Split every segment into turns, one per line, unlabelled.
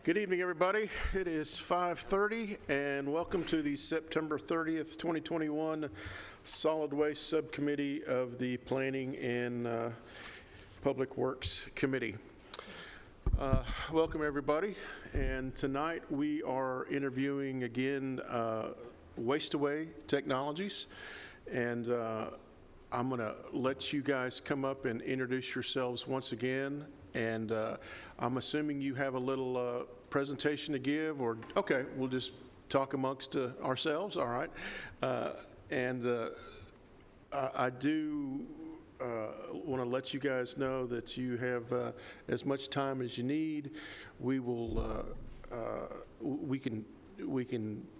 Good evening, everybody. It is 5:30, and welcome to the September 30th, 2021 Solid Waste Subcommittee of the Planning and Public Works Committee. Welcome, everybody. And tonight we are interviewing again Waste Away Technologies, and I'm going to let you guys come up and introduce yourselves once again. And I'm assuming you have a little presentation to give, or, okay, we'll just talk amongst ourselves, all right. I do want to let you guys know that you have as much time as you need. We will, we can,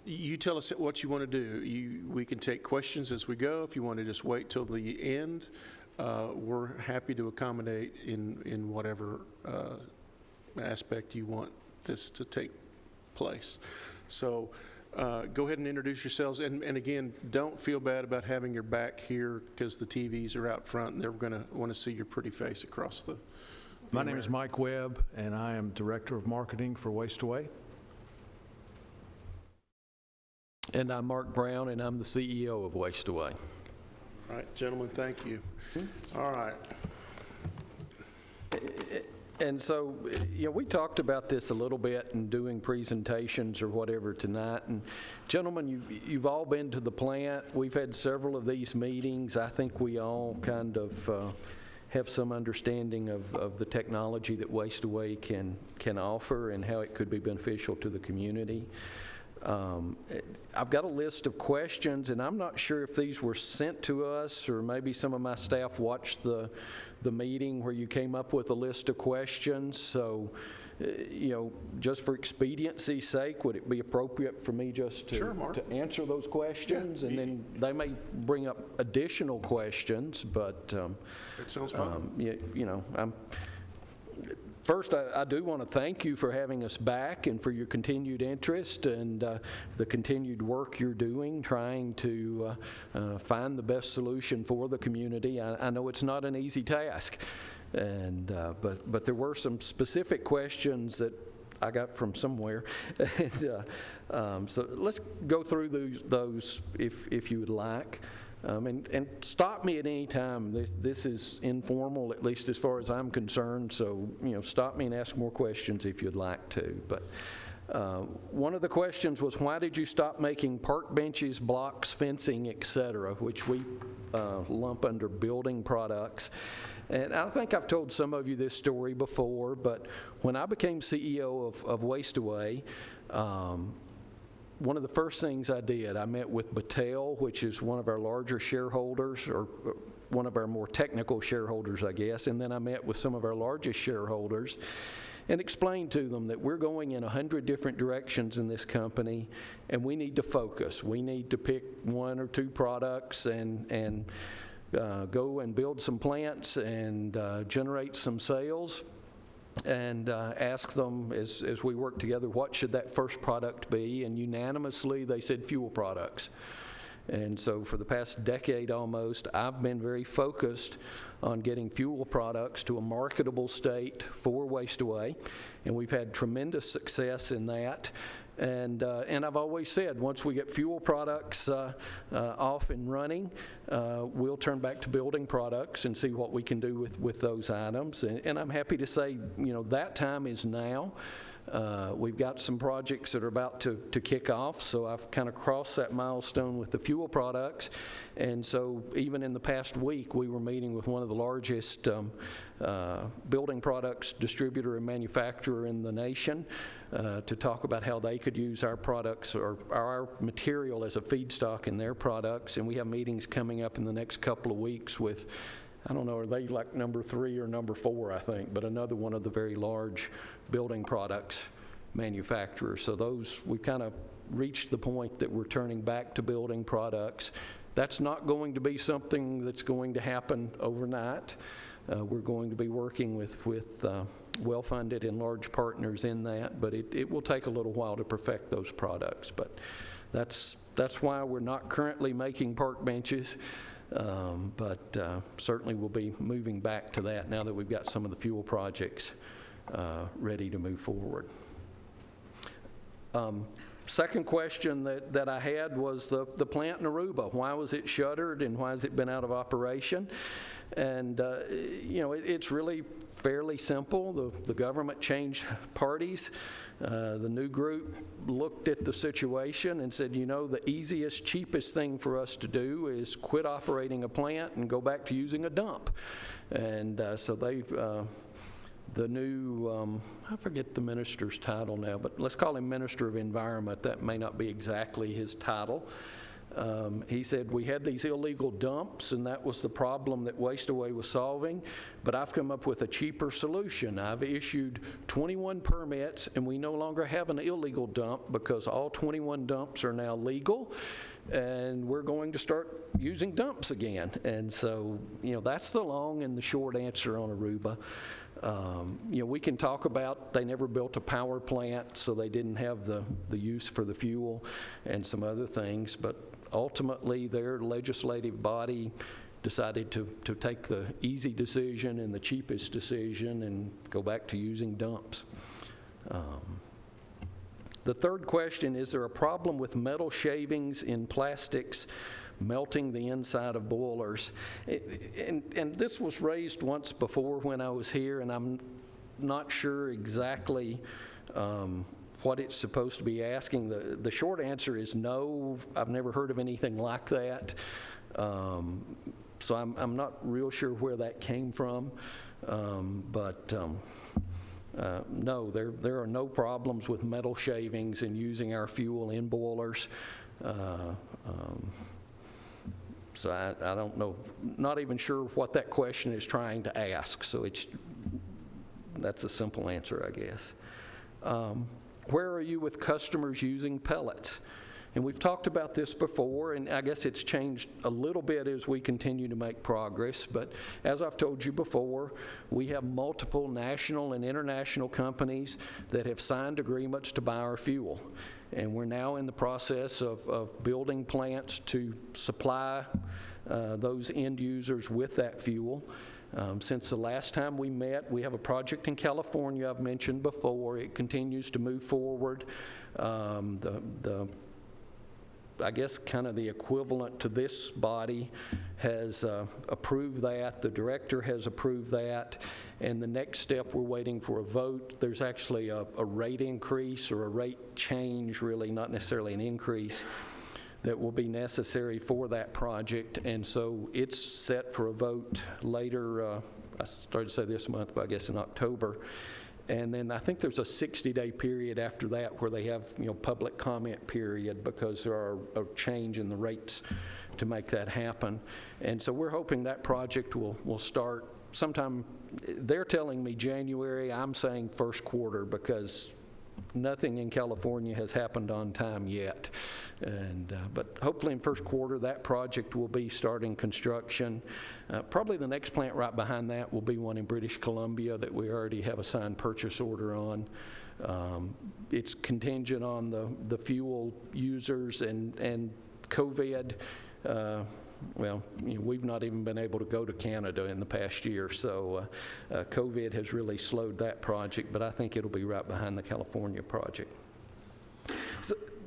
you tell us what you want to do. We can take questions as we go. If you want to just wait till the end, we're happy to accommodate in whatever aspect you want this to take place. So go ahead and introduce yourselves. And again, don't feel bad about having your back here because the TVs are out front and they're going to want to see your pretty face across the
My name is Mike Webb, and I am Director of Marketing for Waste Away.
And I'm Mark Brown, and I'm the CEO of Waste Away.
All right, gentlemen, thank you. All right.
And so, you know, we talked about this a little bit in doing presentations or whatever tonight. And gentlemen, you've all been to the plant. We've had several of these meetings. I think we all kind of have some understanding of the technology that Waste Away can offer and how it could be beneficial to the community. I've got a list of questions, and I'm not sure if these were sent to us or maybe some of my staff watched the meeting where you came up with a list of questions. So, you know, just for expediency's sake, would it be appropriate for me just to,
Sure, Mark.
to answer those questions? Yeah. And then they may bring up additional questions, but
That sounds fun.
you know, First, I do want to thank you for having us back and for your continued interest and the continued work you're doing, trying to find the best solution for the community. I know it's not an easy task, and but there were some specific questions that I got from somewhere. And, so let's go through those if you would like. And stop me at any time. This is informal, at least as far as I'm concerned, so, you know, stop me and ask more questions if you'd like to. But one of the questions was, why did you stop making park benches, blocks, fencing, et cetera, which we lump under building products? And I think I've told some of you this story before, but when I became CEO of Waste Away, one of the first things I did, I met with Battelle, which is one of our larger shareholders, or one of our more technical shareholders, I guess, and then I met with some of our largest shareholders and explained to them that we're going in 100 different directions in this company, and we need to focus. We need to pick one or two products and go and build some plants and generate some sales. And ask them, as we work together, what should that first product be? And unanimously, they said fuel products. And so for the past decade almost, I've been very focused on getting fuel products to a marketable state for Waste Away. And we've had tremendous success in that. And I've always said, once we get fuel products off and running, we'll turn back to building products and see what we can do with those items. And I'm happy to say, you know, that time is now. We've got some projects that are about to kick off, so I've kind of crossed that milestone with the fuel products. And so even in the past week, we were meeting with one of the largest building products distributor and manufacturer in the nation to talk about how they could use our products or our material as a feedstock in their products. And we have meetings coming up in the next couple of weeks with, I don't know, are they like number 3 or number 4, I think, but another one of the very large building products manufacturers. So those, we kind of reached the point that we're turning back to building products. That's not going to be something that's going to happen overnight. We're going to be working with well-funded and large partners in that, but it will take a little while to perfect those products. But that's why we're not currently making park benches. But certainly we'll be moving back to that now that we've got some of the fuel projects ready to move forward. Second question that I had was the plant in Aruba. Why was it shuttered and why has it been out of operation? And, it's really fairly simple. The government changed parties. The new group looked at the situation and said, the easiest, cheapest thing for us to do is quit operating a plant and go back to using a dump. And so they've... the new, I forget the minister's title now, but let's call him Minister of Environment. That may not be exactly his title. He said, we had these illegal dumps, and that was the problem that Waste Away was solving, but I've come up with a cheaper solution. I've issued 21 permits, and we no longer have an illegal dump because all 21 dumps are now legal, and we're going to start using dumps again. And so, that's the long and the short answer on Aruba. We can talk about they never built a power plant, so they didn't have the use for the fuel and some other things, but ultimately their legislative body decided to take the easy decision and the cheapest decision and go back to using dumps. The third question, is there a problem with metal shavings in plastics melting the inside of boilers? And this was raised once before when I was here, and I'm not sure exactly what it's supposed to be asking. The short answer is no. I've never heard of anything like that. So I'm not real sure where that came from. No, there are no problems with metal shavings and using our fuel in boilers. So I don't know, not even sure what that question is trying to ask. So that's a simple answer, I guess. Where are you with customers using pellets? And we've talked about this before, and I guess it's changed a little bit as we continue to make progress. But as I've told you before, we have multiple national and international companies that have signed agreements to buy our fuel. And we're now in the process of building plants to supply those end users with that fuel. Since the last time we met, we have a project in California I've mentioned before. It continues to move forward. I guess kind of the equivalent to this body has approved that. The director has approved that. And the next step, we're waiting for a vote. There's actually a rate increase or a rate change, really, not necessarily an increase, that will be necessary for that project. And so it's set for a vote later, I started to say this month, but I guess in October. And then I think there's a 60-day period after that where they have, public comment period because there are a change in the rates to make that happen. And so we're hoping that project will start sometime. They're telling me January. I'm saying first quarter because nothing in California has happened on time yet. But hopefully in first quarter, that project will be starting construction. Probably the next plant right behind that will be one in British Columbia that we already have a signed purchase order on. It's contingent on the fuel users and COVID. We've not even been able to go to Canada in the past year, so COVID has really slowed that project, but I think it'll be right behind the California project.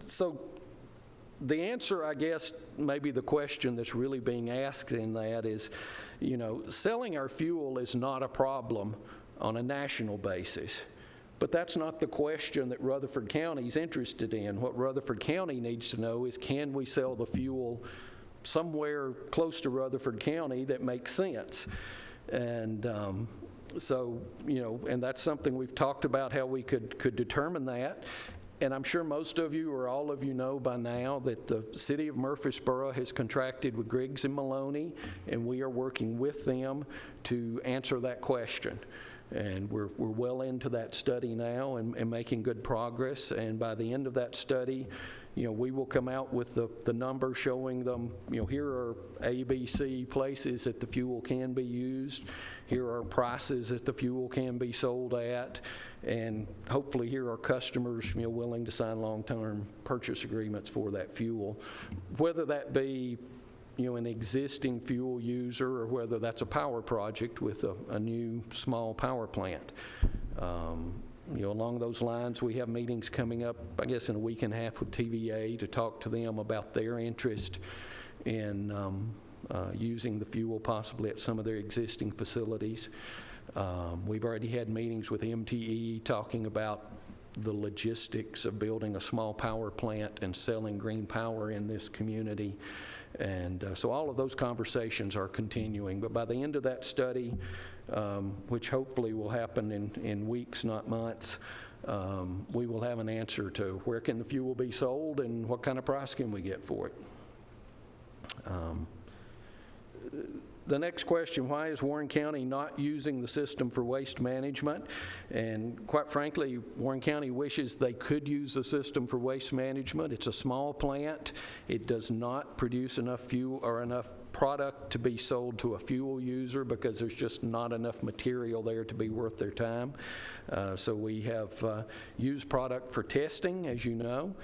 So the answer, I guess, maybe the question that's really being asked in that is, selling our fuel is not a problem on a national basis. But that's not the question that Rutherford County is interested in. What Rutherford County needs to know is, can we sell the fuel somewhere close to Rutherford County that makes sense? And and that's something we've talked about, how we could determine that. And I'm sure most of you or all of you know by now that the city of Murfreesboro has contracted with Griggs and Maloney, and we are working with them to answer that question. And we're well into that study now and making good progress. And by the end of that study, we will come out with the number showing them, here are A, B, C places that the fuel can be used. Here are prices that the fuel can be sold at. And hopefully here are customers, willing to sign long-term purchase agreements for that fuel. Whether that be an existing fuel user or whether that's a power project with a new small power plant. Along those lines, we have meetings coming up, I guess, in a week and a half with TVA to talk to them about their interest in using the fuel possibly at some of their existing facilities. We've already had meetings with MTE talking about the logistics of building a small power plant and selling green power in this community. And so all of those conversations are continuing. But by the end of that study, which hopefully will happen in weeks, not months, we will have an answer to where can the fuel be sold and what kind of price can we get for it. The next question, why is Warren County not using the system for waste management? And quite frankly, Warren County wishes they could use the system for waste management. It's a small plant. It does not produce enough fuel or enough product to be sold to a fuel user because there's just not enough material there to be worth their time. So we have used product for testing, as you know.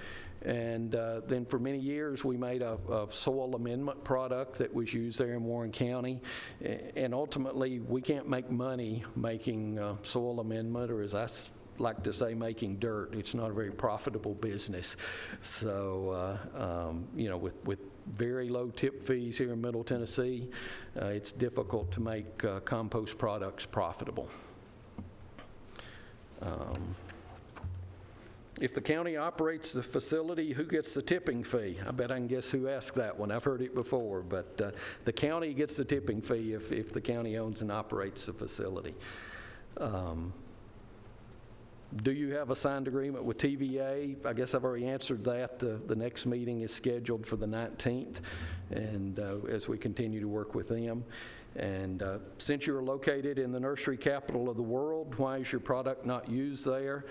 And then for many years, we made a soil amendment product that was used there in Warren County. And ultimately, we can't make money making soil amendment, or as I like to say, making dirt. It's not a very profitable business. So, with very low tip fees here in Middle Tennessee, it's difficult to make compost products profitable. If the county operates the facility, who gets the tipping fee? I bet I can guess who asked that one. I've heard it before, but the county gets the tipping fee if the county owns and operates the facility. Do you have a signed agreement with TVA? I guess I've already answered that. The next meeting is scheduled for the 19th, and as we continue to work with them. And since you're located in the nursery capital of the world, why is your product not used there?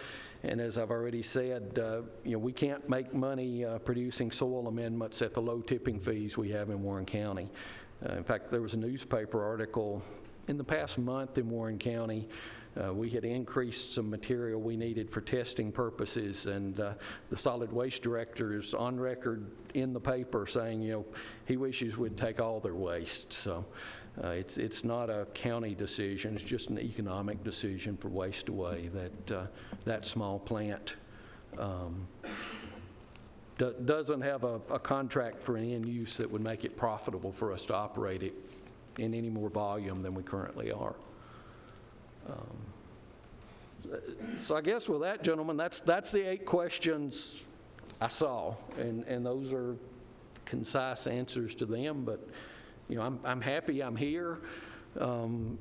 And as I've already said, we can't make money producing soil amendments at the low tipping fees we have in Warren County. In fact, there was a newspaper article in the past month in Warren County. We had increased some material we needed for testing purposes, and the solid waste director is on record in the paper saying, he wishes we'd take all their waste. So it's not a county decision, it's just an economic decision for Waste Away that small plant doesn't have a contract for an end use that would make it profitable for us to operate it in any more volume than we currently are. So I guess with that, gentlemen, that's the 8 questions I saw, and those are concise answers to them. But I'm happy I'm here.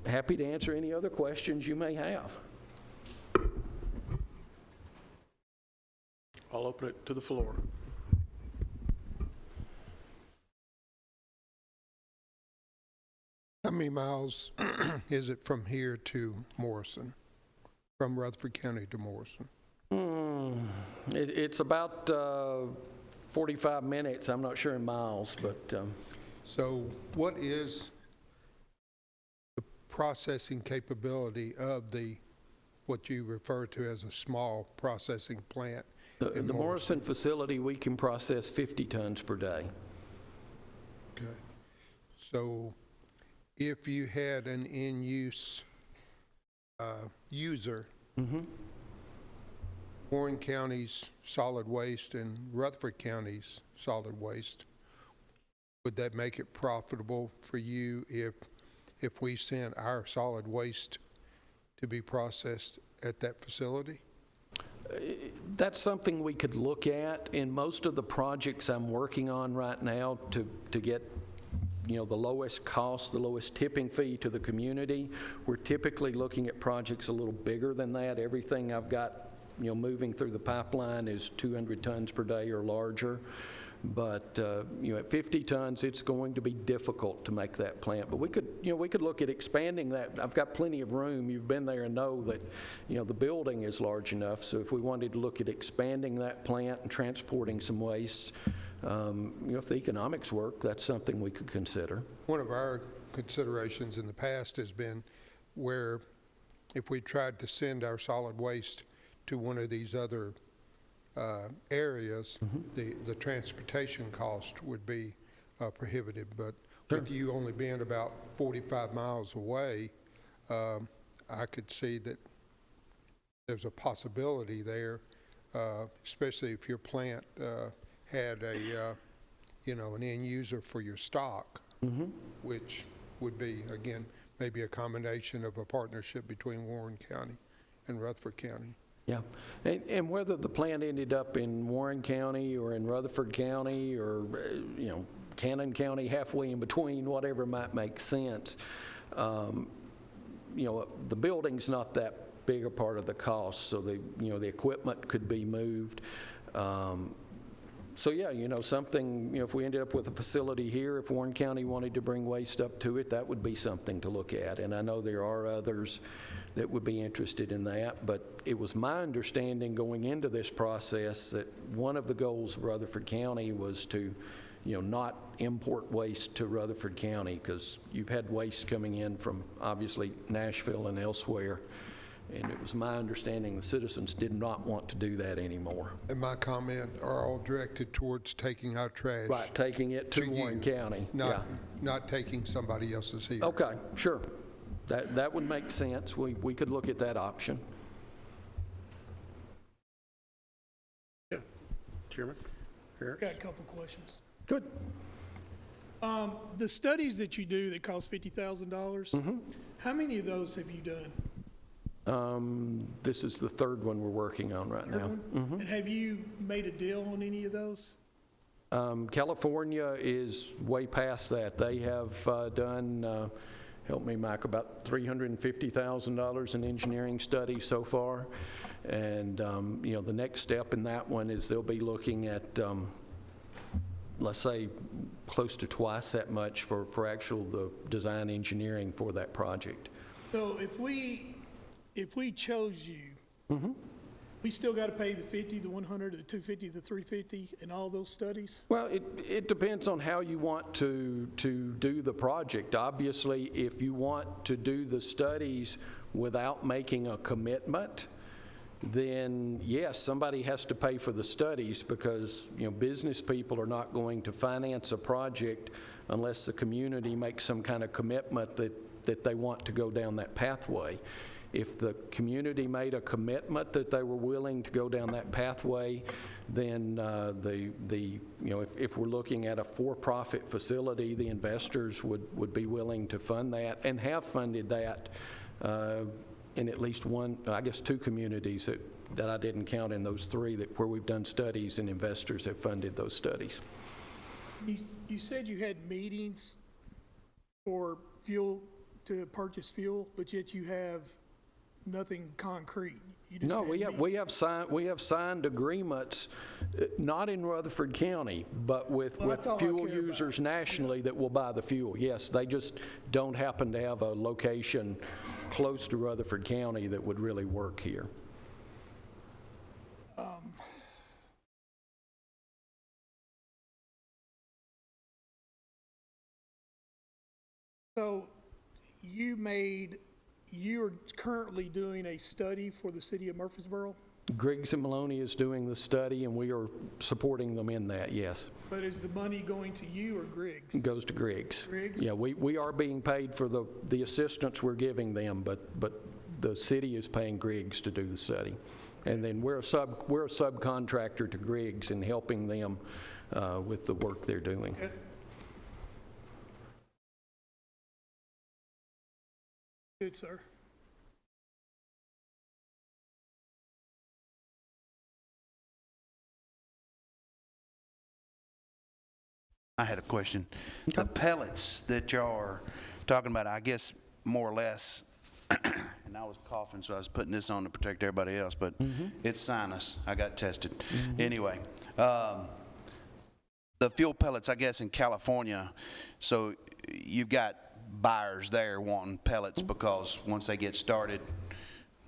Happy to answer any other questions you may have.
I'll open it to the floor.
How many miles is it from here to Morrison, from Rutherford County to Morrison?
It's about 45 minutes. I'm not sure in miles, but...
So what is the processing capability of what you refer to as a small processing plant?
The Morrison facility, we can process 50 tons per day.
Okay. So if you had an in-use user, Warren County's solid waste and Rutherford County's solid waste, would that make it profitable for you if we sent our solid waste to be processed at that facility?
That's something we could look at. In most of the projects I'm working on right now to get the lowest cost, the lowest tipping fee to the community, we're typically looking at projects a little bigger than that. Everything I've got moving through the pipeline is 200 tons per day or larger. But at 50 tons, it's going to be difficult to make that plant. But we could look at expanding that. I've got plenty of room. You've been there and know that the building is large enough. So if we wanted to look at expanding that plant and transporting some waste, if the economics work, that's something we could consider.
One of our considerations in the past has been where if we tried to send our solid waste to one of these other areas, the transportation cost would be prohibitive. But with you only being about 45 miles away, I could see that there's a possibility there, especially if your plant had a, an end user for your stock, which would be, again, maybe a combination of a partnership between Warren County and Rutherford County.
Yeah, and whether the plant ended up in Warren County or in Rutherford County or, Cannon County, halfway in between, whatever might make sense, the building's not that big a part of the cost, so the equipment could be moved. So yeah, something, if we ended up with a facility here, if Warren County wanted to bring waste up to it, that would be something to look at. And I know there are others that would be interested in that, but it was my understanding going into this process that one of the goals of Rutherford County was to, not import waste to Rutherford County, because you've had waste coming in from obviously Nashville and elsewhere. And it was my understanding the citizens did not want to do that anymore.
And my comment are all directed towards taking our trash.
Right, taking it to
you,
Warren County.
not taking somebody else's here.
Okay, sure. That would make sense. We could look at that option.
Yeah. Chairman Harris?
Got a couple questions.
Good.
The studies that you do that cost $50,000, how many of those have you done?
This is the third one we're working on right now.
And have you made a deal on any of those?
California is way past that. They have done, help me, Mike, about $350,000 in engineering studies so far. And, the next step in that one is they'll be looking at, let's say, close to twice that much for the design engineering for that project.
So if we chose you, we still got to pay the 50, the 100, the 250, the 350, and all those studies?
Well, it depends on how you want to do the project. Obviously, if you want to do the studies without making a commitment, then yes, somebody has to pay for the studies, because business people are not going to finance a project unless the community makes some kind of commitment that they want to go down that pathway. If the community made a commitment that they were willing to go down that pathway, then if we're looking at a for-profit facility, the investors would be willing to fund that and have funded that in at least one, I guess two communities that I didn't count in those three where we've done studies and investors have funded those studies.
You said you had meetings for fuel, to purchase fuel, but yet you have nothing concrete. You just
No,
had
we have signed agreements, not in Rutherford County, but with
that's all I
fuel
care about.
users nationally that will buy the fuel. Yes, they just don't happen to have a location close to Rutherford County that would really work here.
So you are currently doing a study for the city of Murfreesboro,
Griggs and Maloney is doing the study, and we are supporting them in that, yes.
but is the money going to you or Griggs?
It goes to Griggs.
Griggs?
Yeah, we are being paid for the assistance we're giving them, but the city is paying Griggs to do the study. And then we're a subcontractor to Griggs in helping them with the work they're doing.
Okay. Good, sir.
I had a question. The pellets that y'all are talking about, I guess more or less, and I was coughing, so I was putting this on to protect everybody else, but it's sinus. I got tested. Anyway, the fuel pellets, I guess, in California, so you've got buyers there wanting pellets because once they get started,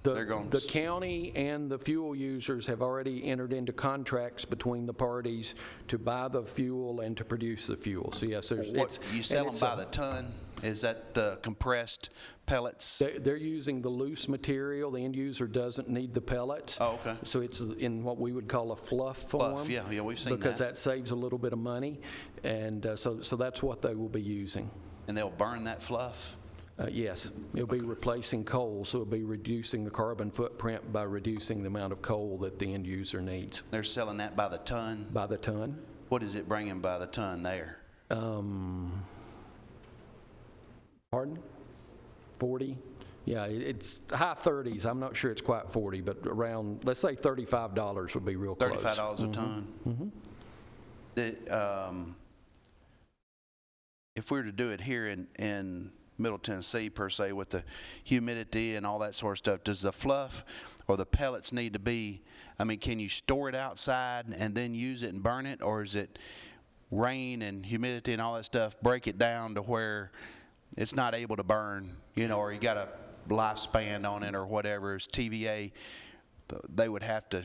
they're going
The county and the fuel users have already entered into contracts between the parties to buy the fuel and to produce the fuel. So yes,
you sell them by the ton? Is that the compressed pellets?
They're using the loose material. The end user doesn't need the pellets.
Oh, okay.
So it's in what we would call a fluff form.
Fluff, yeah, we've seen
because
that.
that saves a little bit of money, and so that's what they will be using.
And they'll burn that fluff?
Yes, it'll be replacing coal, so it'll be reducing the carbon footprint by reducing the amount of coal that the end user needs
They're selling that by the ton?
by the ton.
What is it bringing by the ton there?
Pardon? 40? Yeah, it's high 30s. I'm not sure it's quite 40, but around, let's say $35 would be real close.
$35 a ton? If we were to do it here in Middle Tennessee, per se, with the humidity and all that sort of stuff, does the fluff or the pellets need to be, I mean, can you store it outside and then use it and burn it? Or is it rain and humidity and all that stuff, break it down to where it's not able to burn, you know, or you got a lifespan on it or whatever? It's TVA, they would have to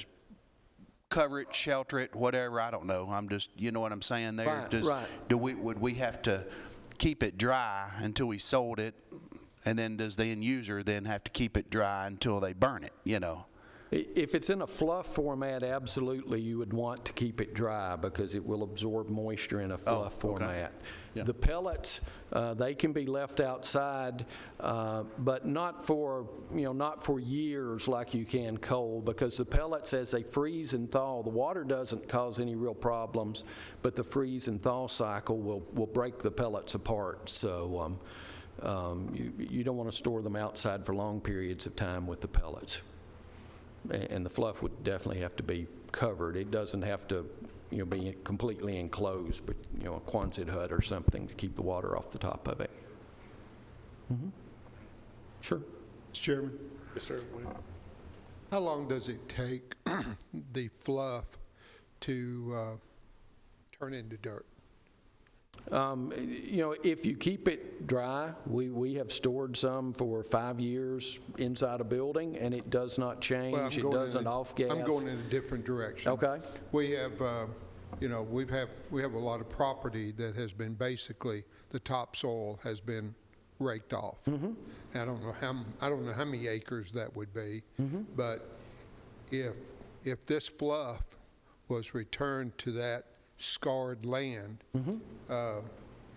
cover it, shelter it, whatever. I don't know. I'm just, you know what I'm saying there?
Right.
Would we have to keep it dry until we sold it, and then does the end user then have to keep it dry until they burn it, you know?
If it's in a fluff format, absolutely, you would want to keep it dry because it will absorb moisture in a fluff format.
Yeah.
The pellets, they can be left outside, but not for, not for years like you can coal, because the pellets, as they freeze and thaw, the water doesn't cause any real problems, but the freeze and thaw cycle will break the pellets apart. So you don't want to store them outside for long periods of time with the pellets. And the fluff would definitely have to be covered. It doesn't have to, be completely enclosed, but, a Quonset hut or something to keep the water off the top of it. Sure.
Mr. Chairman,
Yes, sir.
how long does it take the fluff to turn into dirt?
If you keep it dry, we have stored some for 5 years inside a building, and it does not change. It doesn't off gas.
I'm going in a different direction.
Okay.
We have, we have a lot of property that has been basically, the topsoil has been raked off. I don't know how many acres that would be, but if this fluff was returned to that scarred land,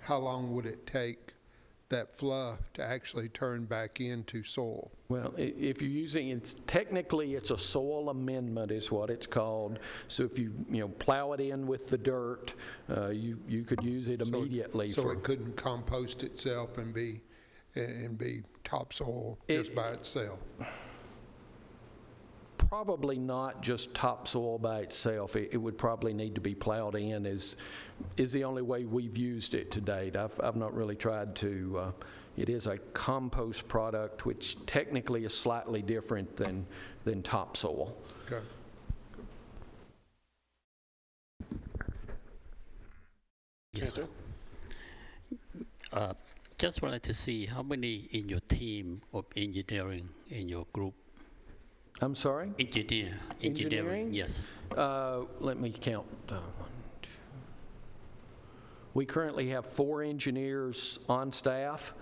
how long would it take that fluff to actually turn back into soil?
Well, if you're using, technically it's a soil amendment is what it's called. So if you plow it in with the dirt, you could use it immediately.
So it couldn't compost itself and be topsoil just by itself?
Probably not just topsoil by itself. It would probably need to be plowed in is the only way we've used it to date. I've not really tried to, it is a compost product, which technically is slightly different than topsoil.
Okay.
Yes. Just wanted to see how many in your team of engineering in your group?
I'm sorry?
Engineering, yes.
Let me count. We currently have 4 engineers on staff,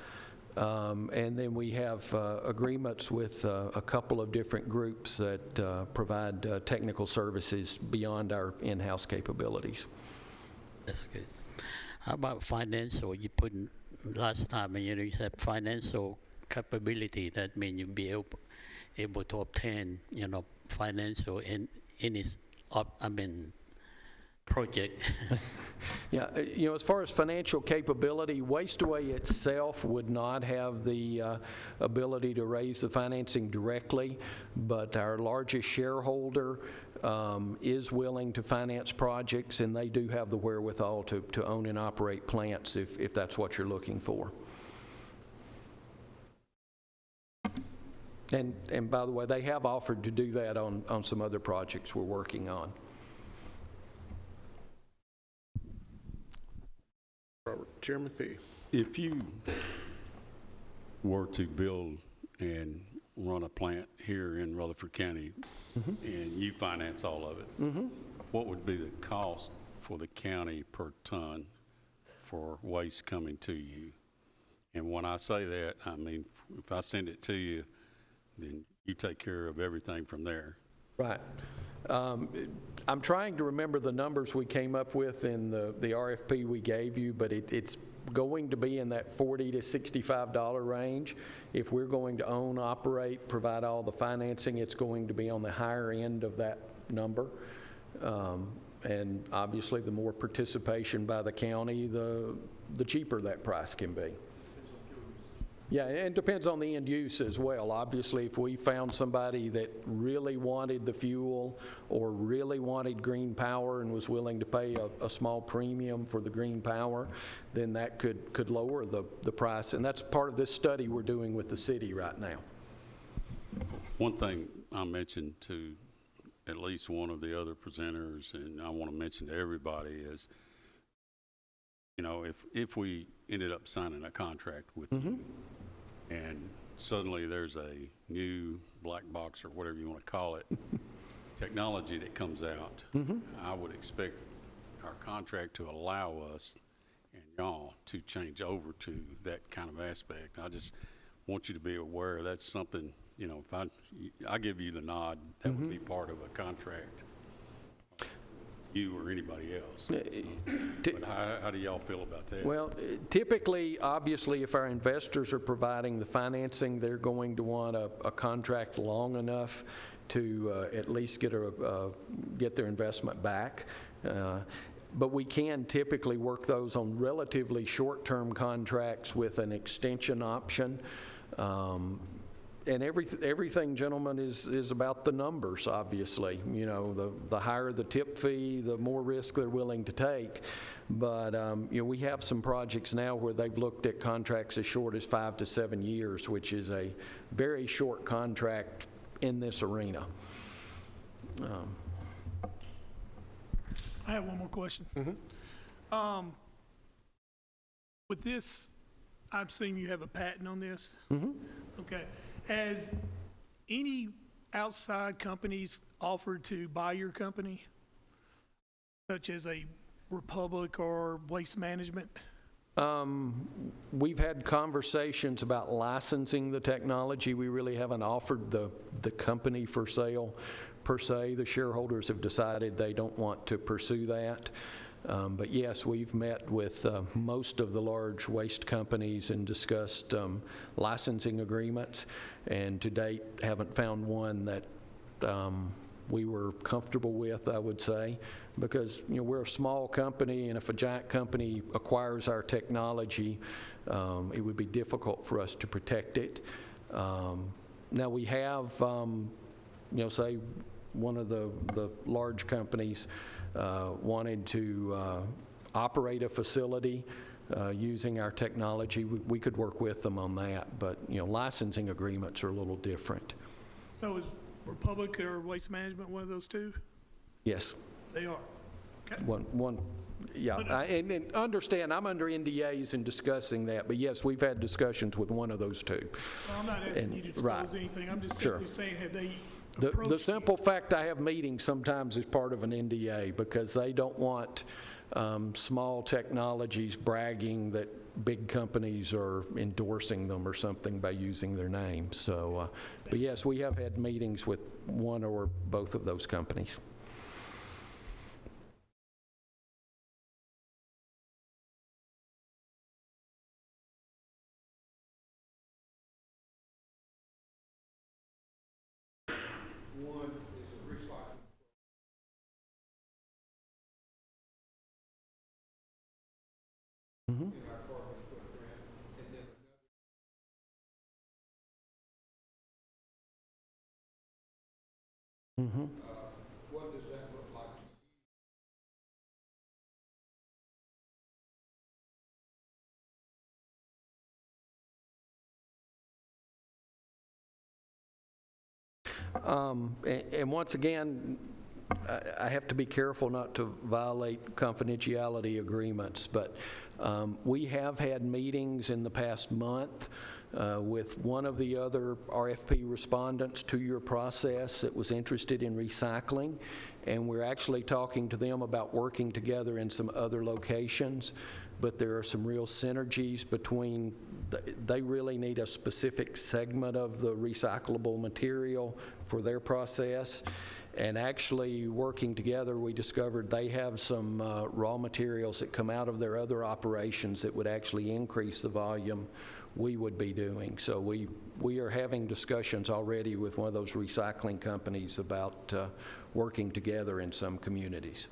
and then we have agreements with a couple of different groups that provide technical services beyond our in-house capabilities.
That's good. How about financial? You put last time, you said financial capability. That means you'll be able to obtain, financial in its, project.
Yeah, as far as financial capability, Wasteway itself would not have the ability to raise the financing directly, but our largest shareholder is willing to finance projects, and they do have the wherewithal to own and operate plants if that's what you're looking for. And by the way, they have offered to do that on some other projects we're working on.
Robert, Chairman P.
If you were to build and run a plant here in Rutherford County and you finance all of it, what would be the cost for the county per ton for waste coming to you? And when I say that, I mean, if I send it to you, then you take care of everything from there.
Right. I'm trying to remember the numbers we came up with in the RFP we gave you, but it's going to be in that $40 to $65 range. If we're going to own, operate, provide all the financing, it's going to be on the higher end of that number. And obviously, the more participation by the county, the cheaper that price can be. Yeah, and it depends on the end use as well. Obviously, if we found somebody that really wanted the fuel or really wanted green power and was willing to pay a small premium for the green power, then that could lower the price. And that's part of this study we're doing with the city right now.
One thing I mentioned to at least one of the other presenters, and I want to mention to everybody, is, you know, if we ended up signing a contract with you, and suddenly there's a new black box or whatever you want to call it, technology that comes out, I would expect our contract to allow us and y'all to change over to that kind of aspect. I just want you to be aware that's something, you know, if I give you the nod, that would be part of a contract, you or anybody else. But how do y'all feel about that?
Well, typically, obviously, if our investors are providing the financing, they're going to want a contract long enough to at least get their investment back. But we can typically work those on relatively short-term contracts with an extension option. And everything, gentlemen, is about the numbers, obviously. You know, the higher the tip fee, the more risk they're willing to take. But, you know, we have some projects now where they've looked at contracts as short as 5 to 7 years, which is a very short contract in this arena.
I have one more question. With this, I've seen you have a patent on this. Okay. Has any outside companies offered to buy your company, such as a Republic or Waste Management?
We've had conversations about licensing the technology. We really haven't offered the company for sale per se. The shareholders have decided they don't want to pursue that. But yes, we've met with most of the large waste companies and discussed licensing agreements, and to date haven't found one that we were comfortable with, I would say, because, you know, we're a small company, and if a giant company acquires our technology, it would be difficult for us to protect it. Now we have, you know, say one of the large companies wanted to operate a facility using our technology. We could work with them on that, but, you know, licensing agreements are a little different.
So is Republic or Waste Management one of those two?
Yes.
They are. Okay.
One, yeah. And understand, I'm under NDAs in discussing that, but yes, we've had discussions with one of those two.
Well, I'm not asking you to disclose anything. I'm just simply saying, have they
The simple fact I have meetings sometimes is part of an NDA, because they don't want small technologies bragging that big companies are endorsing them or something by using their name. So, but yes, we have had meetings with one or both of those companies.
What does that look like?
And once again, I have to be careful not to violate confidentiality agreements, but we have had meetings in the past month with one of the other RFP respondents to your process that was interested in recycling, and we're actually talking to them about working together in some other locations, but there are some real synergies between, they really need a specific segment of the recyclable material for their process, And actually, working together, we discovered they have some raw materials that come out of their other operations that would actually increase the volume we would be doing. So we are having discussions already with one of those recycling companies about working together in some communities.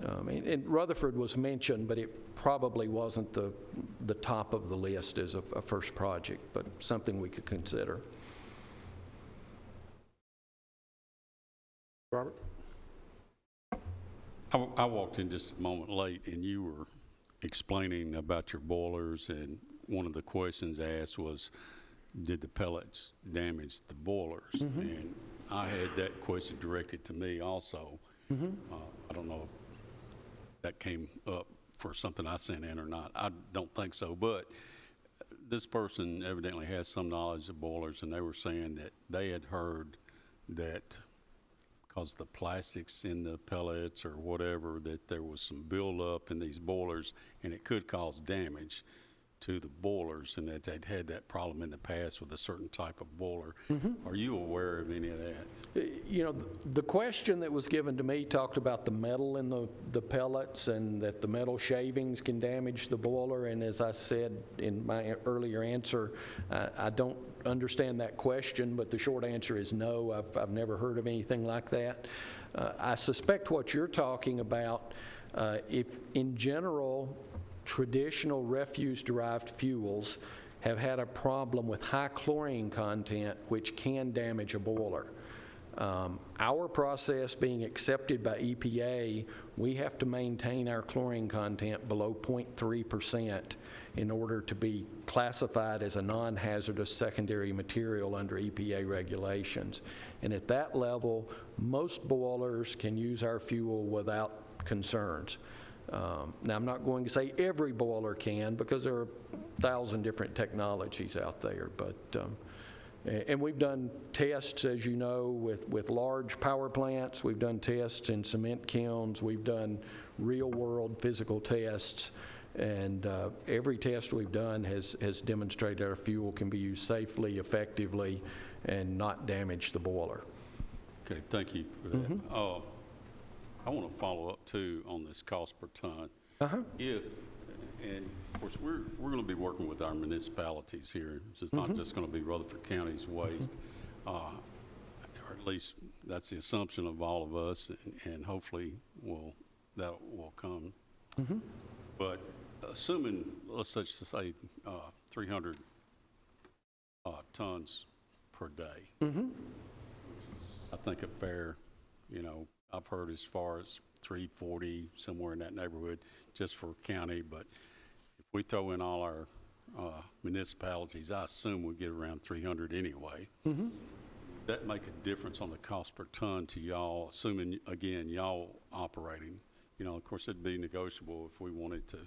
And Rutherford was mentioned, but it probably wasn't the top of the list as a first project, but something we could consider.
Robert?
I walked in just a moment late, and you were explaining about your boilers, and one of the questions asked was, did the pellets damage the boilers? And I had that question directed to me also. I don't know if that came up for something I sent in or not. I don't think so, but this person evidently has some knowledge of boilers, and they were saying that they had heard that because the plastics in the pellets or whatever, that there was some buildup in these boilers, and it could cause damage to the boilers, and that they'd had that problem in the past with a certain type of boiler. Are you aware of any of that?
You know, the question that was given to me talked about the metal in the pellets, and that the metal shavings can damage the boiler. And as I said in my earlier answer, I don't understand that question, but the short answer is no. I've never heard of anything like that. I suspect what you're talking about, if in general, traditional refuse-derived fuels have had a problem with high chlorine content, which can damage a boiler. Our process being accepted by EPA, we have to maintain our chlorine content below 0.3% in order to be classified as a non-hazardous secondary material under EPA regulations. And at that level, most boilers can use our fuel without concerns. Now, I'm not going to say every boiler can, because there are 1,000 different technologies out there, but and we've done tests, as you know, with large power plants. We've done tests in cement kilns. We've done real-world physical tests, and every test we've done has demonstrated our fuel can be used safely, effectively, and not damage the boiler.
Okay, thank you for that. I want to follow up too on this cost per ton. If, and of course, we're going to be working with our municipalities here. It's not just going to be Rutherford County's waste, or at least that's the assumption of all of us, and hopefully that will come. But assuming, let's just say 300 tons per day, I think a fair, I've heard as far as 340, somewhere in that neighborhood, just for county. But if we throw in all our municipalities, I assume we'll get around 300 anyway. That make a difference on the cost per ton to y'all, assuming, again, y'all operating. Of course, it'd be negotiable if we wanted to,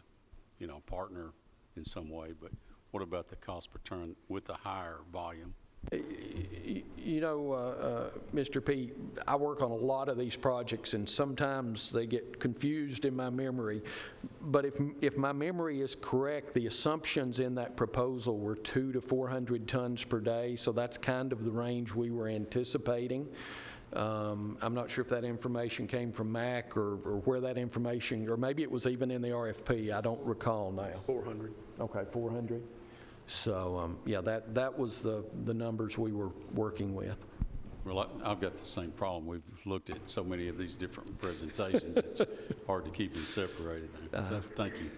partner in some way. But what about the cost per ton with the higher volume?
Mr. Pete, I work on a lot of these projects, and sometimes they get confused in my memory. But if my memory is correct, the assumptions in that proposal were 200 to 400 tons per day, so that's kind of the range we were anticipating. I'm not sure if that information came from MAC or where that information, or maybe it was even in the RFP. I don't recall now.
400.
Okay, 400. So, yeah, that was the numbers we were working with.
Well, I've got the same problem. We've looked at so many of these different presentations, it's hard to keep them separated. Thank you.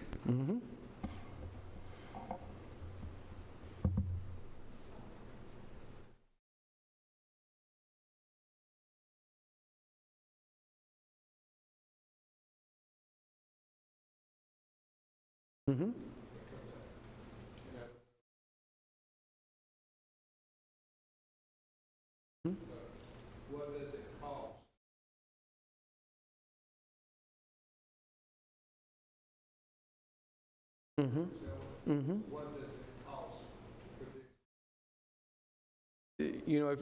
What does it cost? What does it cost?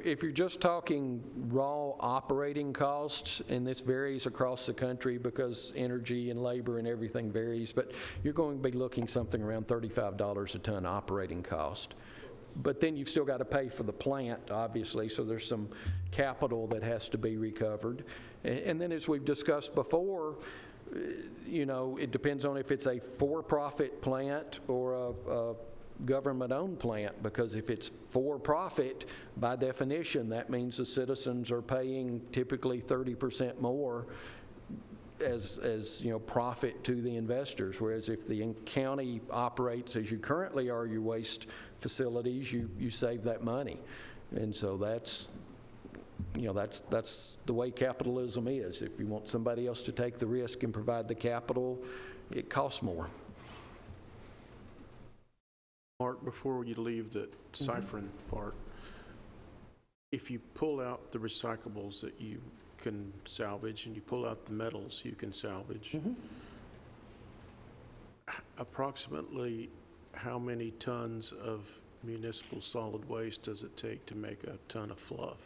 If you're just talking raw operating costs, and this varies across the country because energy and labor and everything varies, but you're going to be looking something around $35 a ton operating cost. But then you've still got to pay for the plant, obviously, so there's some capital that has to be recovered. And then as we've discussed before, you know, it depends on if it's a for-profit plant or a government-owned plant, because if it's for-profit, by definition, that means the citizens are paying typically 30% more as you know, profit to the investors, whereas if the county operates as you currently are your waste facilities, you save that money. And so that's, you know, that's the way capitalism is. If you want somebody else to take the risk and provide the capital, it costs more.
Mark, before you leave the ciphering part, if you pull out the recyclables that you can salvage and you pull out the metals you can salvage, approximately how many tons of municipal solid waste does it take to make a ton of fluff?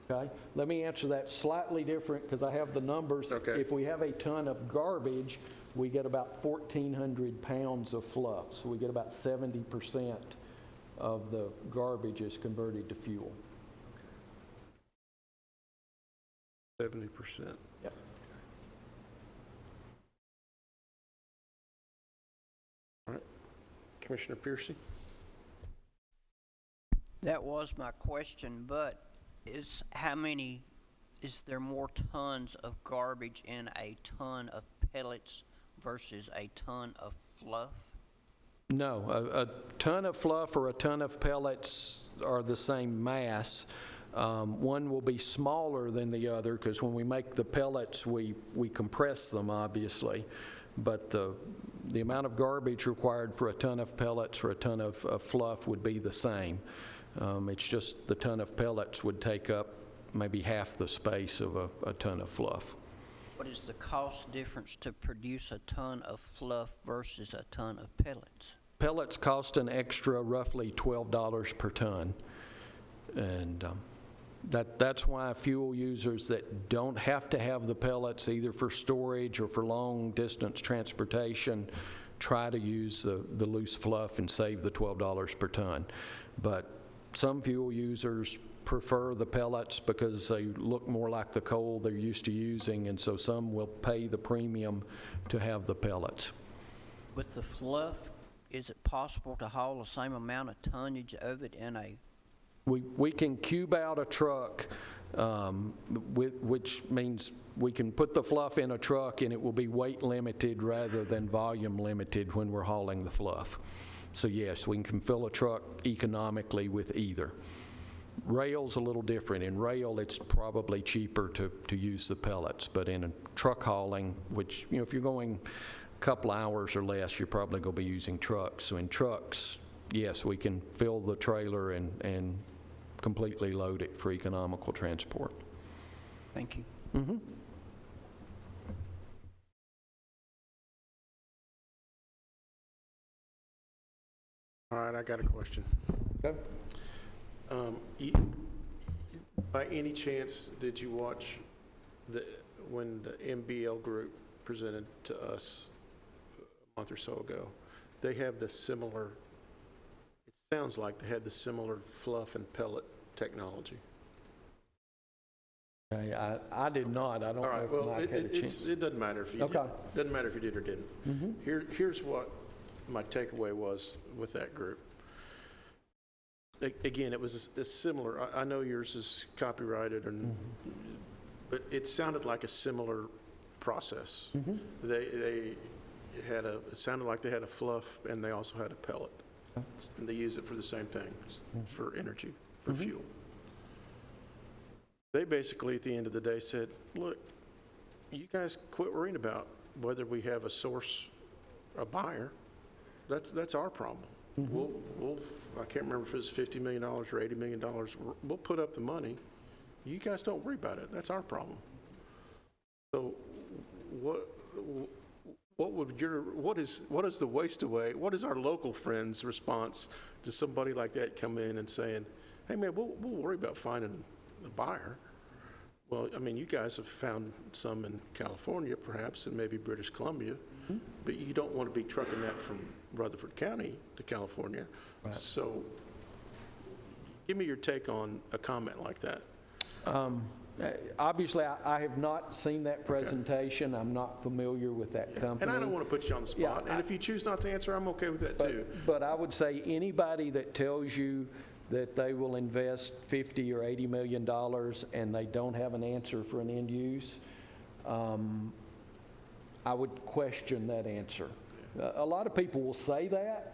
Okay, let me answer that slightly different because I have the numbers.
Okay.
If we have a ton of garbage, we get about 1,400 pounds of fluff. So we get about 70% of the garbage is converted to fuel.
70%.
Yep.
All right. Commissioner Piercy?
That was my question, but is there more tons of garbage in a ton of pellets versus a ton of fluff?
No, a ton of fluff or a ton of pellets are the same mass. One will be smaller than the other because when we make the pellets, we compress them, obviously. But the amount of garbage required for a ton of pellets or a ton of fluff would be the same. It's just the ton of pellets would take up maybe half the space of a ton of fluff.
What is the cost difference to produce a ton of fluff versus a ton of pellets?
Pellets cost an extra roughly $12 per ton. And that's why fuel users that don't have to have the pellets either for storage or for long distance transportation try to use the loose fluff and save the $12 per ton. But some fuel users prefer the pellets because they look more like the coal they're used to using, and so some will pay the premium to have the pellets.
With the fluff, is it possible to haul the same amount of tonnage of it in a...
We can cube out a truck, which means we can put the fluff in a truck and it will be weight limited rather than volume limited when we're hauling the fluff. So yes, we can fill a truck economically with either. Rail's a little different. In rail, it's probably cheaper to use the pellets, but in a truck hauling, which, you know, if you're going a couple hours or less, you're probably going to be using trucks. So in trucks, yes, we can fill the trailer and completely load it for economical transport.
Thank you.
Mm-hmm.
All right, I got a question.
Okay.
By any chance, did you watch when the MBL group presented to us a month or so ago? They have the similar, it sounds like they had the similar fluff and pellet technology.
Okay, I did not. I don't
All right,
know if
well,
Mike had a chance.
it doesn't matter if you did.
Okay.
Doesn't matter if you did or didn't. Here's what my takeaway was with that group. Again, it was a similar, I know yours is copyrighted, but it sounded like a similar process. They had it sounded like they had a fluff and they also had a pellet. And they use it for the same thing, for energy, for fuel. They basically, at the end of the day, said, look, you guys quit worrying about whether we have a source, a buyer. That's our problem. We'll I can't remember if it's $50 million or $80 million. We'll put up the money. You guys don't worry about it. That's our problem. So what is the waste away? What is our local friends' response to somebody like that come in and saying, hey man, we'll worry about finding a buyer? Well, I mean, you guys have found some in California, perhaps, and maybe British Columbia, but you don't want to be trucking that from Rutherford County to California. Right. So Give me your take on a comment like that.
Obviously, I have not seen that presentation. I'm not familiar with that company.
And I don't want to put you on the spot,
Yeah,
and if you choose not to answer, I'm okay with that too.
But I would say anybody that tells you that they will invest $50 or $80 million and they don't have an answer for an end use, I would question that answer. A lot of people will say that,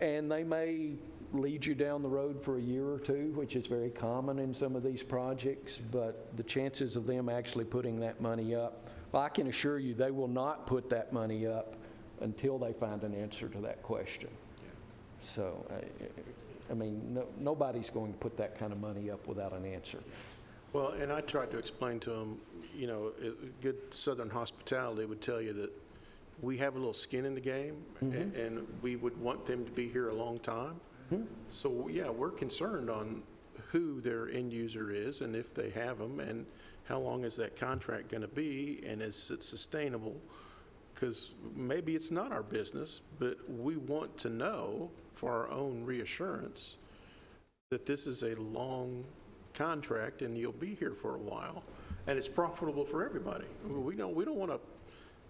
and they may lead you down the road for a year or two, which is very common in some of these projects, but the chances of them actually putting that money up, well, I can assure you they will not put that money up until they find an answer to that question. So, I mean, nobody's going to put that kind of money up without an answer.
Well, and I tried to explain to them, you know, good Southern hospitality would tell you that we have a little skin in the game, and we would want them to be here a long time. So, yeah, we're concerned on who their end user is and if they have them, and how long is that contract going to be, and is it sustainable? Because maybe it's not our business, but we want to know for our own reassurance that this is a long contract and you'll be here for a while, and it's profitable for everybody. We don't want to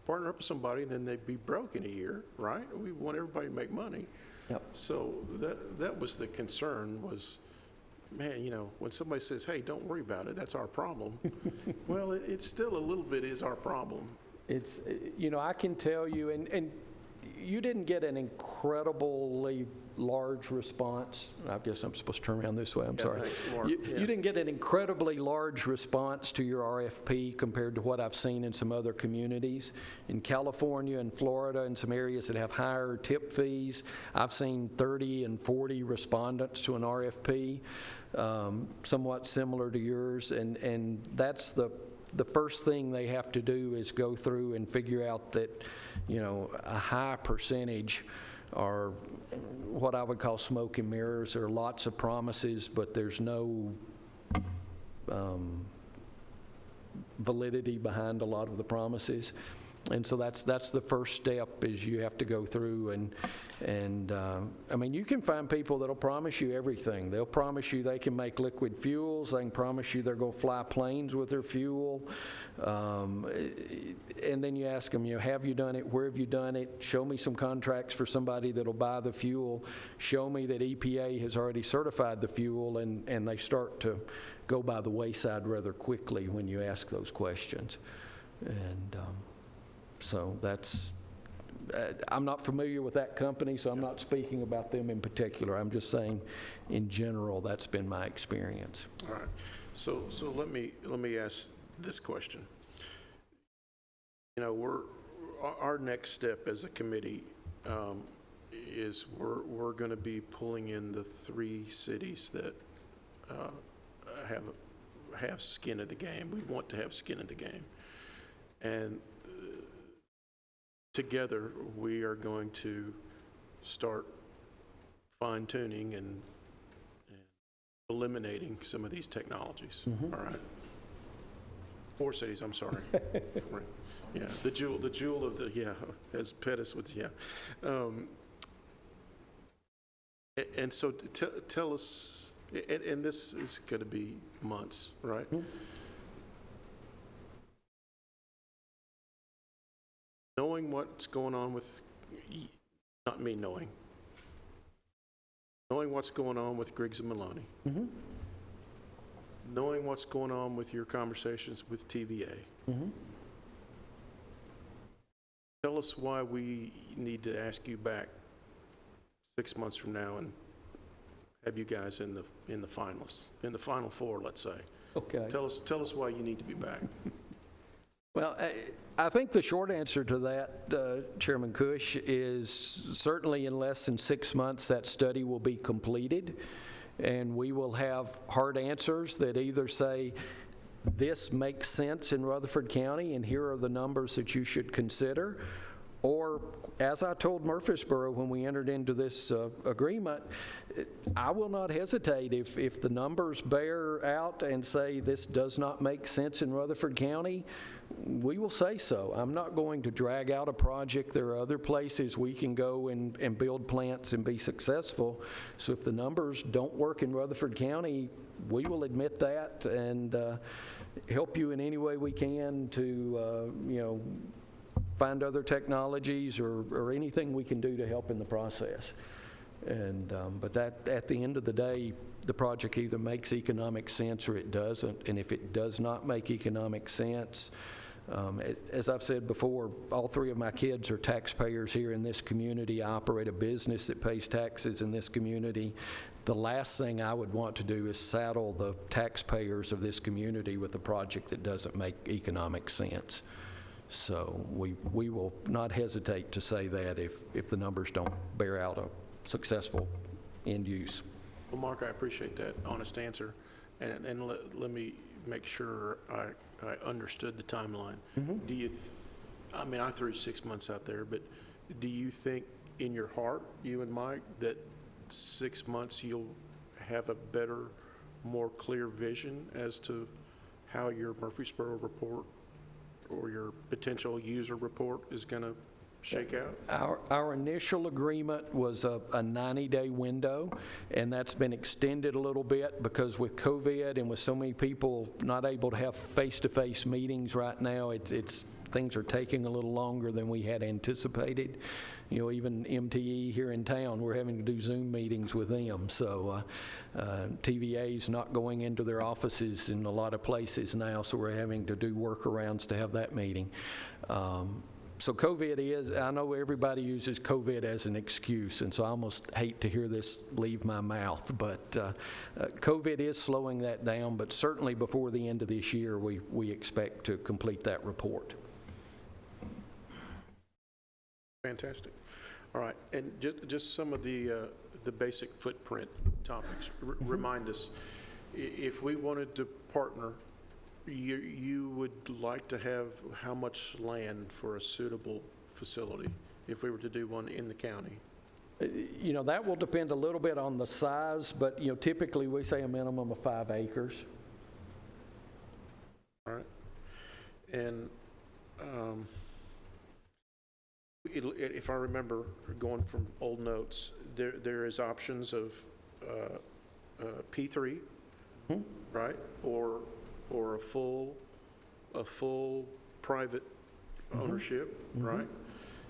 partner up with somebody and then they'd be broke in a year, right? We want everybody to make money.
Yep.
So that was the concern was, man, you know, when somebody says, hey, don't worry about it, that's our problem. Well, it still a little bit is our problem.
It's, you know, I can tell you, and you didn't get an incredibly large response. I guess I'm supposed to turn around this way, I'm sorry.
Thanks, Mark.
You didn't get an incredibly large response to your RFP compared to what I've seen in some other communities. In California and Florida and some areas that have higher tip fees, I've seen 30 and 40 respondents to an RFP, somewhat similar to yours, and that's the first thing they have to do is go through and figure out that, you know, a high percentage are what I would call smoke and mirrors. There are lots of promises, but there's no validity behind a lot of the promises. And so that's the first step is you have to go through and I mean, you can find people that'll promise you everything. They'll promise you they can make liquid fuels. They can promise you they're going to fly planes with their fuel. And then you ask them, you know, have you done it? Where have you done it? Show me some contracts for somebody that'll buy the fuel. Show me that EPA has already certified the fuel, and they start to go by the wayside rather quickly when you ask those questions. And so that's, I'm not familiar with that company, so I'm not speaking about them in particular. I'm just saying, in general, that's been my experience.
All right. So let me ask this question. You know, our next step as a committee is we're going to be pulling in the 3 cities that have skin in the game. We want to have skin in the game, and together we are going to start fine-tuning and eliminating some of these technologies. All right. 4 cities, I'm sorry. Yeah, the jewel of the, yeah, as Pettis would, yeah. And so tell us, and this is going to be months, right? Knowing what's going on with, not me knowing what's going on with Griggs and Maloney, knowing what's going on with your conversations with TVA. Tell us why we need to ask you back 6 months from now and have you guys in the finalists, in the final 4, let's say.
Okay.
Tell us why you need to be back.
Well, I think the short answer to that, Chairman Cush, is certainly in less than 6 months that study will be completed, and we will have hard answers that either say, this makes sense in Rutherford County, and here are the numbers that you should consider, Or, as I told Murfreesboro when we entered into this agreement, I will not hesitate if the numbers bear out and say this does not make sense in Rutherford County, we will say so. I'm not going to drag out a project. There are other places we can go and build plants and be successful. So if the numbers don't work in Rutherford County, we will admit that and help you in any way we can to, find other technologies or anything we can do to help in the process. But that, at the end of the day, the project either makes economic sense or it doesn't. And if it does not make economic sense, as I've said before, all three of my kids are taxpayers here in this community. I operate a business that pays taxes in this community. The last thing I would want to do is saddle the taxpayers of this community with a project that doesn't make economic sense. So we will not hesitate to say that if the numbers don't bear out a successful end use.
Well, Mark, I appreciate that honest answer. And let me make sure I understood the timeline. Do you, I threw 6 months out there, but do you think in your heart, you and Mike, that 6 months you'll have a better, more clear vision as to how your Murfreesboro report or your potential user report is going to shake out?
Our initial agreement was a 90-day window, and that's been extended a little bit because with COVID and with so many people not able to have face-to-face meetings right now, things are taking a little longer than we had anticipated. Even MTE here in town, we're having to do Zoom meetings with them. So TVA's not going into their offices in a lot of places now, so we're having to do workarounds to have that meeting. So COVID is, I know everybody uses COVID as an excuse, and so I almost hate to hear this leave my mouth, but COVID is slowing that down, but certainly before the end of this year, we expect to complete that report.
Fantastic. All right, and just some of the basic footprint topics. Remind us, if we wanted to partner, you would like to have how much land for a suitable facility if we were to do one in the county?
That will depend a little bit on the size, but typically we say a minimum of 5 acres.
All right. And if I remember going from old notes, there is options of P3, right? Or a full private ownership, right?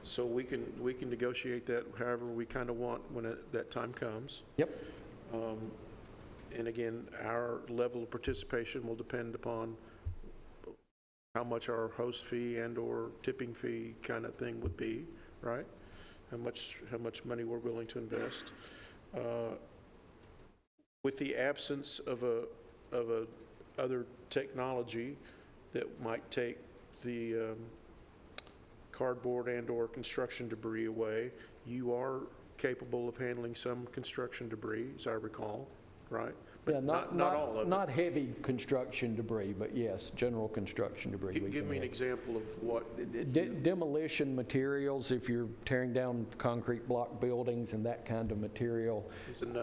So we can negotiate that however we kind of want when that time comes.
Yep.
And again, our level of participation will depend upon how much our host fee and/or tipping fee kind of thing would be, right? How much money we're willing to invest. With the absence of a other technology that might take the cardboard and/or construction debris away, you are capable of handling some construction debris, as I recall, right? But not all of it.
Not heavy construction debris, but yes, general construction debris.
Give me an example of what.
Demolition materials, if you're tearing down concrete block buildings and that kind of material,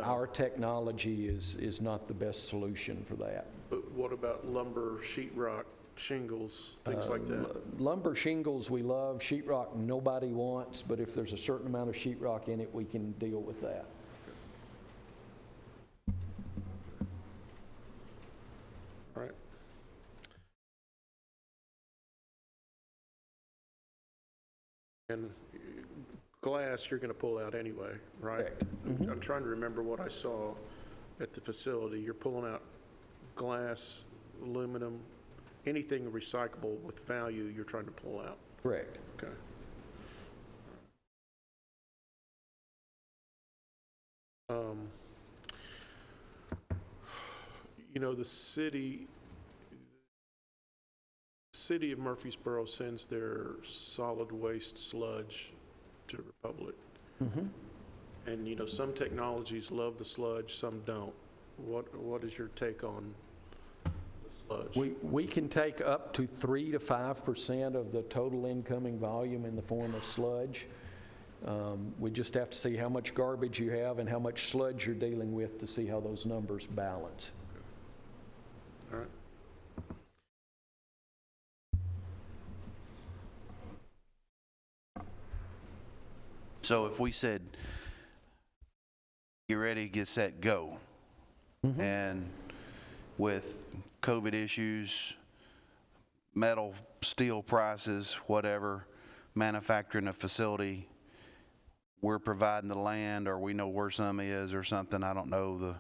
our technology is not the best solution for that.
But what about lumber, sheetrock, shingles, things like that?
Lumber shingles we love, sheetrock nobody wants, but if there's a certain amount of sheetrock in it, we can deal with that.
All right. And glass you're going to pull out anyway, right?
Correct.
I'm trying to remember what I saw at the facility. You're pulling out glass, aluminum, anything recyclable with value you're trying to pull out.
Correct.
Okay. The city of Murfreesboro sends their solid waste sludge to Republic. And some technologies love the sludge, some don't. What is your take on the sludge?
We can take up to 3 to 5% of the total incoming volume in the form of sludge. We just have to see how much garbage you have and how much sludge you're dealing with to see how those numbers balance.
All right.
So if we said, get ready, get set, go, and with COVID issues, metal, steel prices, whatever, manufacturing a facility, we're providing the land, or we know where some is or something, I don't know,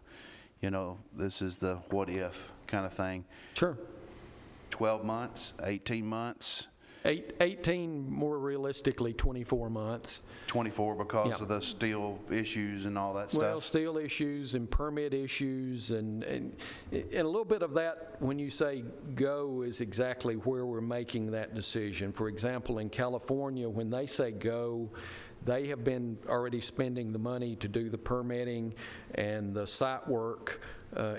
this is the what if kind of thing.
Sure.
12 months, 18 months,
18, more realistically, 24 months.
24 because
Yeah.
of the steel issues and all that
Well,
stuff.
steel issues and permit issues, and a little bit of that, when you say go, is exactly where we're making that decision. For example, in California, when they say go, they have been already spending the money to do the permitting and the site work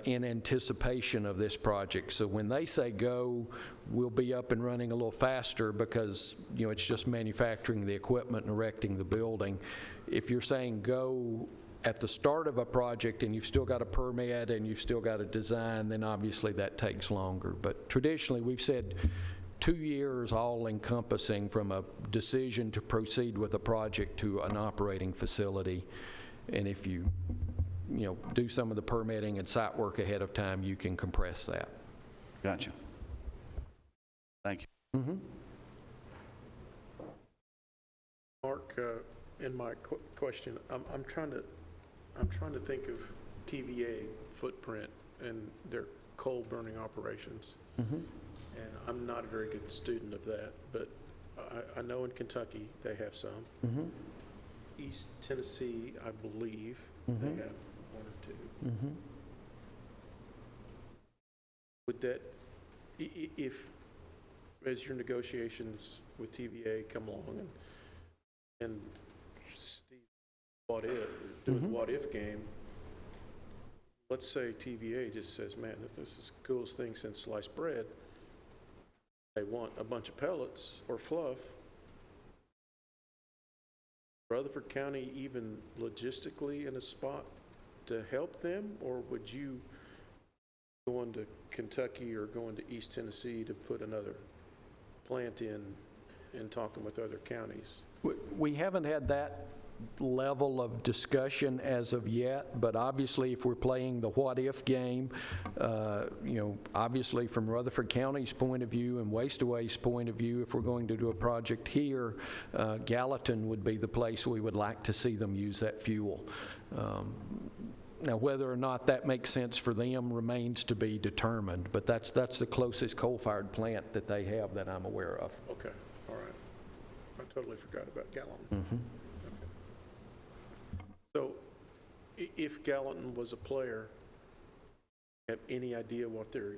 in anticipation of this project. So when they say go, we'll be up and running a little faster because, it's just manufacturing the equipment and erecting the building. If you're saying go at the start of a project and you've still got a permit and you've still got a design, then obviously that takes longer. But traditionally, we've said 2 years all encompassing from a decision to proceed with a project to an operating facility. And if you do some of the permitting and site work ahead of time, you can compress that.
Gotcha. Thank you.
Mark, in my question, I'm trying to think of TVA footprint and their coal burning operations. And I'm not a very good student of that, but I know in Kentucky they have some. East Tennessee, I believe, they have one or two. Would that, if, as your negotiations with TVA come along and Steve, what if, do the what if game, let's say TVA just says, man, this is the coolest thing since sliced bread. They want a bunch of pellets or fluff. Rutherford County even logistically in a spot to help them, or would you go into Kentucky or going to East Tennessee to put another plant in and talking with other counties?
We haven't had that level of discussion as of yet, but obviously if we're playing the what-if game, obviously from Rutherford County's point of view and Waste-Away's point of view, if we're going to do a project here, Gallatin would be the place we would like to see them use that fuel. Now, whether or not that makes sense for them remains to be determined, but that's the closest coal-fired plant that they have that I'm aware of.
Okay, all right. I totally forgot about Gallatin. So if Gallatin was a player, have any idea what their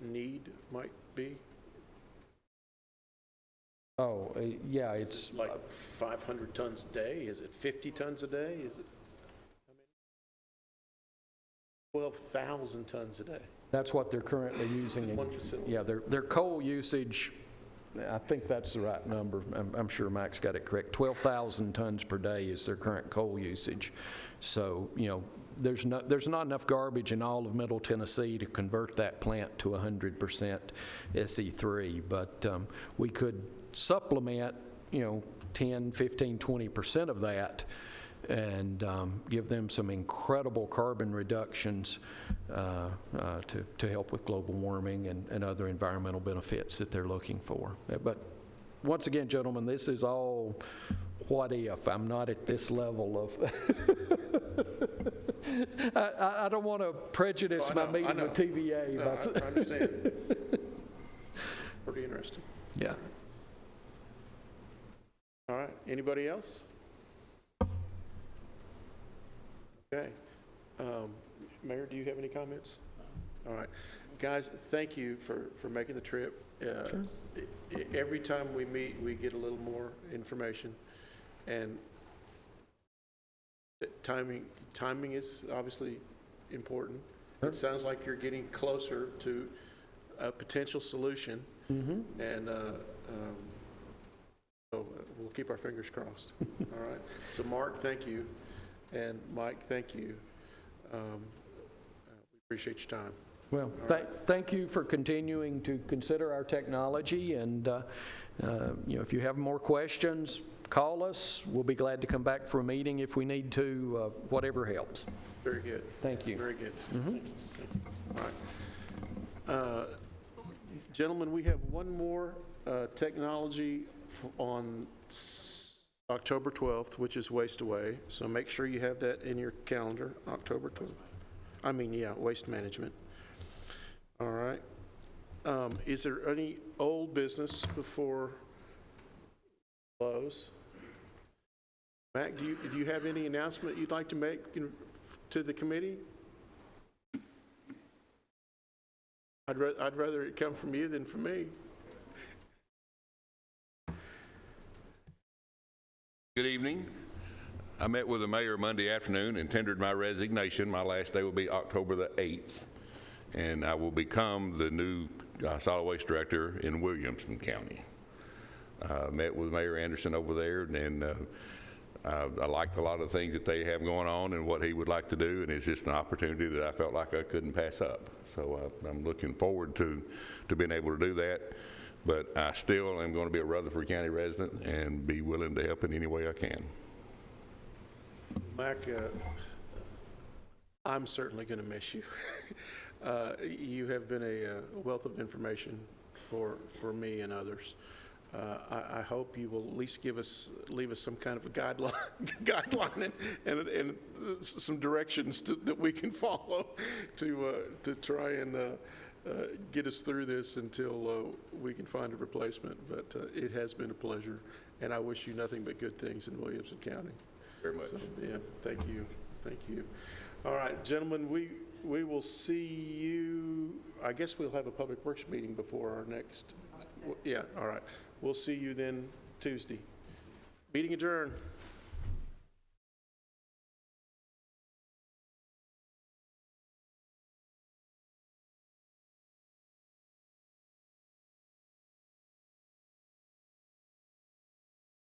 need might be?
Oh, yeah, it's
Like 500 tons a day? Is it 50 tons a day? Is it 12,000 tons a day?
that's what they're currently using.
One facility.
Yeah, their coal usage, I think that's the right number. I'm sure Mike's got it correct. 12,000 tons per day is their current coal usage. So, there's not enough garbage in all of Middle Tennessee to convert that plant to 100% SE3, but we could supplement, 10, 15, 20% of that and give them some incredible carbon reductions to help with global warming and other environmental benefits that they're looking for. But once again, gentlemen, this is all what if. I'm not at this level of I don't want to prejudice my meeting with TVA.
No, I understand. Pretty interesting.
Yeah.
All right, anybody else? Okay. Mayor, do you have any comments? All right. Guys, thank you for making the trip.
Sure.
Every time we meet, we get a little more information. And timing is obviously important.
Sure.
It sounds like you're getting closer to a potential solution. And so we'll keep our fingers crossed. All right. So Mark, thank you. And Mike, thank you. We appreciate your time.
Well, thank you for continuing to consider our technology, and if you have more questions, call us. We'll be glad to come back for a meeting if we need to, whatever helps.
Very good.
Thank you.
Very good. Thank you. All right. Gentlemen, we have one more technology on October 12th, which is Waste Away. So make sure you have that in your calendar, October 12th. Waste management. All right. Is there any old business before close? Mac, do you have any announcement you'd like to make to the committee? I'd rather it come from you than from me.
Good evening. I met with the mayor Monday afternoon and tendered my resignation. My last day will be October the 8th, and I will become the new solid waste director in Williamson County. Met with Mayor Anderson over there, and I liked a lot of the things that they have going on and what he would like to do, and it's just an opportunity that I felt like I couldn't pass up. So I'm looking forward to being able to do that. But I still am going to be a Rutherford County resident and be willing to help in any way I can.
Mac, I'm certainly going to miss you. You have been a wealth of information for me and others. I hope you will at least leave us some kind of a guideline and some directions that we can follow to try and get us through this until we can find a replacement. But it has been a pleasure, and I wish you nothing but good things in Williamson County.
Very much.
So, yeah, thank you. Thank you. All right, gentlemen, we will see you. I guess we'll have a Public Works meeting before our next. Yeah, all right. We'll see you then Tuesday. Meeting adjourned.